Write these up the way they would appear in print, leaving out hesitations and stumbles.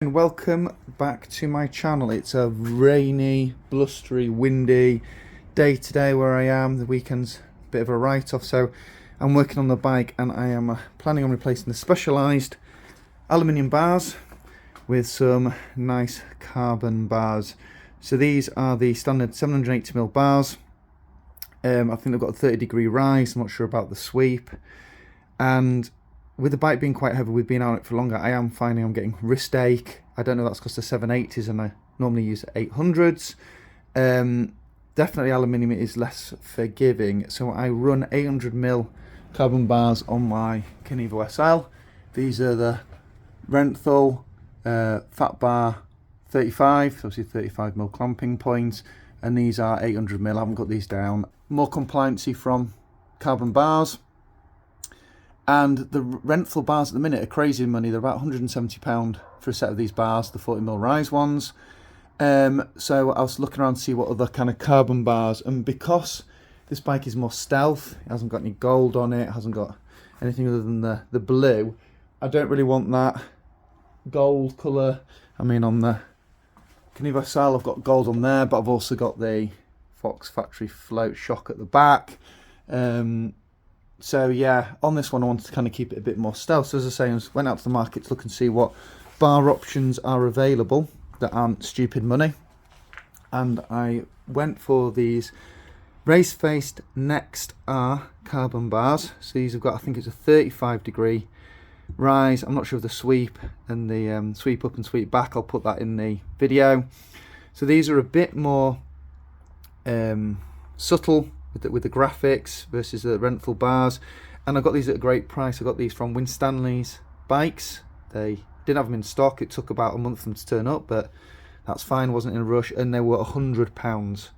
And welcome back to my channel. It's a rainy, blustery, windy day today where I am. The weekend's a bit of a write-off, so I'm working on the bike and I am planning on replacing the Specialized aluminium bars with some nice carbon bars. So these are the standard 780mm bars. I think they've got a 30-degree rise. I'm not sure about the sweep. And with the bike being quite heavy, we've been on it for longer, I am finding I'm getting wrist ache. I don't know, that's because the 780s and I normally use 800s. Definitely aluminium is less forgiving, so I run 800mm carbon bars on my Levo SL. These are the Renthal Fat Bar 35, obviously 35mm clamping points, and these are 800mm. I haven't got these down. More compliancy from carbon bars. And the Renthal bars at the minute are crazy money. They're about £170 for a set of these bars, the 40mm rise ones. So I was looking around to see what other kind of carbon bars, and because this bike is more stealth, it hasn't got any gold on it, hasn't got anything other than the blue, I don't really want that gold colour. I mean, on the Levo SL I've got gold on there, but I've also got the Fox Factory Float shock at the back. So yeah, on this one I wanted to kind of keep it a bit more stealth. So as I say, I went out to the market to look and see what bar options are available that aren't stupid money. And I went for these race-faced Next R carbon bars. So these have got, I think it's a 35-degree rise. I'm not sure of the sweep and the sweep up and sweep back. I'll put that in the video. So these are a bit more subtle with the graphics versus the Renthal bars, and I got these at a great price. I got these from Winstanley's Bikes. They didn't have them in stock. It took about a month for them to turn up, but that's fine, wasn't in a rush, and they were £100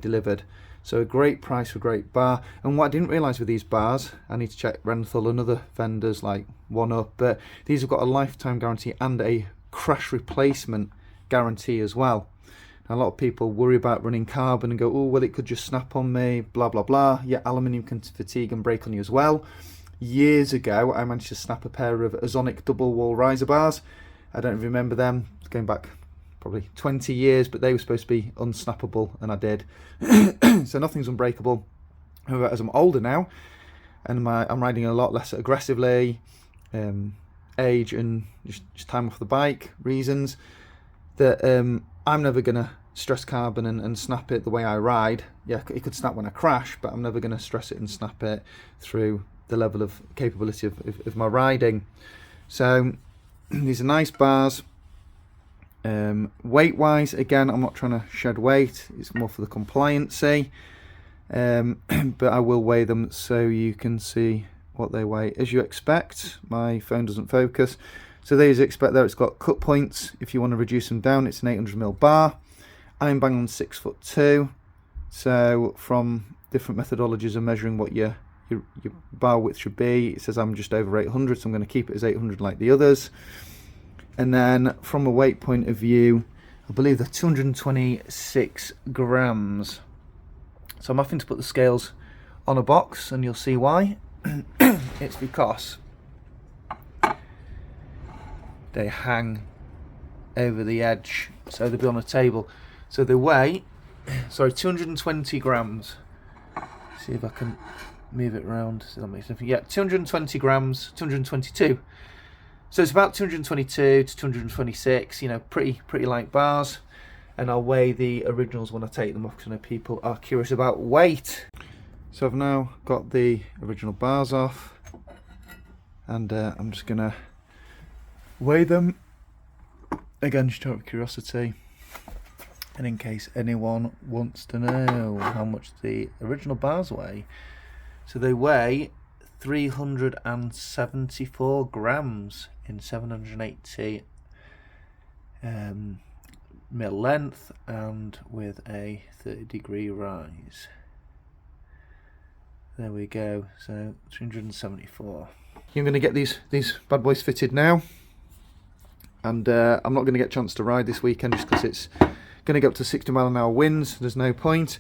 delivered. So a great price for a great bar. And what I didn't realise with these bars, I need to check Renthal and other vendors like One Up, but these have got a lifetime guarantee and a crash replacement guarantee as well. A lot of people worry about running carbon and go, oh, well, it could just snap on me, blah, blah, blah. Yeah, aluminium can fatigue and break on you as well. Years ago, I managed to snap a pair of Ozonic double wall riser bars. I don't remember them. It's going back probably 20 years, but they were supposed to be unsnappable, and I did. So nothing's unbreakable. However, as I'm older now, and I'm riding a lot less aggressively, age and just time off the bike reasons, that I'm never going to stress carbon and snap it the way I ride. Yeah, it could snap when I crash, but I'm never going to stress it and snap it through the level of capability of my riding. So these are nice bars. Weight wise, again, I'm not trying to shed weight, it's more for the compliancy, but I will weigh them so you can see what they weigh. As you expect, my phone doesn't focus. So there you expect there, it's got cut points. If you want to reduce them down, it's an 800mm bar. I'm bang on 6'2". So from different methodologies of measuring what your bar width should be, it says I'm just over 800, so I'm going to keep it as 800 like the others. And then from a weight point of view, I believe they're 226 grams. So I'm having to put the scales on a box, and you'll see why. It's because they hang over the edge, so they'll be on a table. So they weigh, 220 grams. See if I can move it around so that makes nothing. Yeah, 220 grams, 222. So it's about 222 to 226, you know, pretty light bars. And I'll weigh the originals when I take them off, because I know people are curious about weight. So I've now got the original bars off, and I'm just gonna weigh them again, just out of curiosity, and in case anyone wants to know how much the original bars weigh. So they weigh 374 grams in 780 mil length, and with a 30-degree rise. There we go. So 374. I'm going to get these bad boys fitted now, and I'm not going to get a chance to ride this weekend just because it's going to go up to 60-mile-an-hour winds. There's no point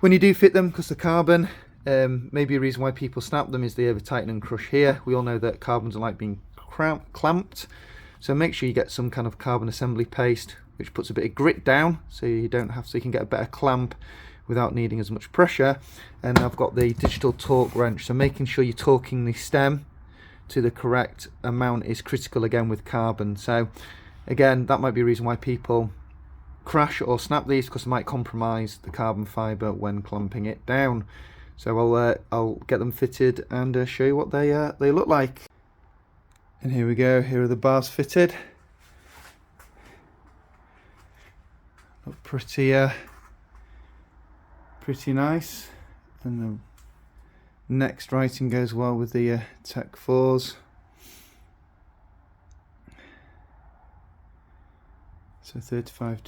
when you do fit them, because the carbon, maybe a reason why people snap them is they over tighten and crush here. We all know that carbons are like being clamped, So make sure you get some kind of carbon assembly paste which puts a bit of grit down, so you can get a better clamp without needing as much pressure. And I've got the digital torque wrench, so making sure you're torquing the stem to the correct amount is critical again with carbon. So again, that might be a reason why people crash or snap these, because they might compromise the carbon fibre when clamping it down. So I'll get them fitted and show you what they look like. And here we go, here are the bars fitted. Look pretty nice, and the next writing goes well with the Tech 4s. So 35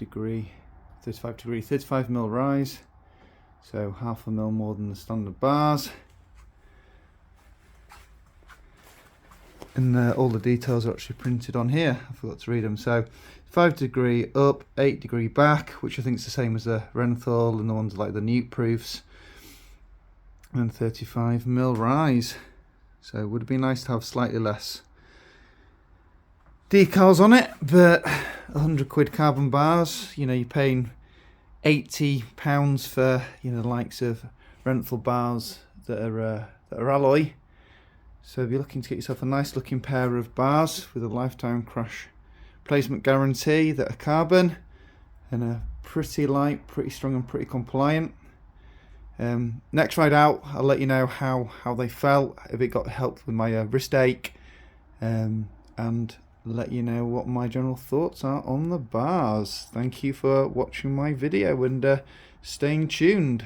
mil rise, so half a mil more than the standard bars. And all the details are actually printed on here. I forgot to read them. So 5 degree up, 8 degree back, which I think is the same as the Renthal and the ones like the Newt proofs, and 35 mil rise. So it would have been nice to have slightly less decals on it, but 100 quid carbon bars, you know, you're paying £80 for, you know, the likes of Renthal bars that are alloy. So if you're looking to get yourself a nice looking pair of bars with a lifetime crash replacement guarantee that are carbon and are pretty light, pretty strong and pretty compliant. Next ride out, I'll let you know how they felt, if it got help with my wrist ache, and let you know what my general thoughts are on the bars. Thank you for watching my video and staying tuned.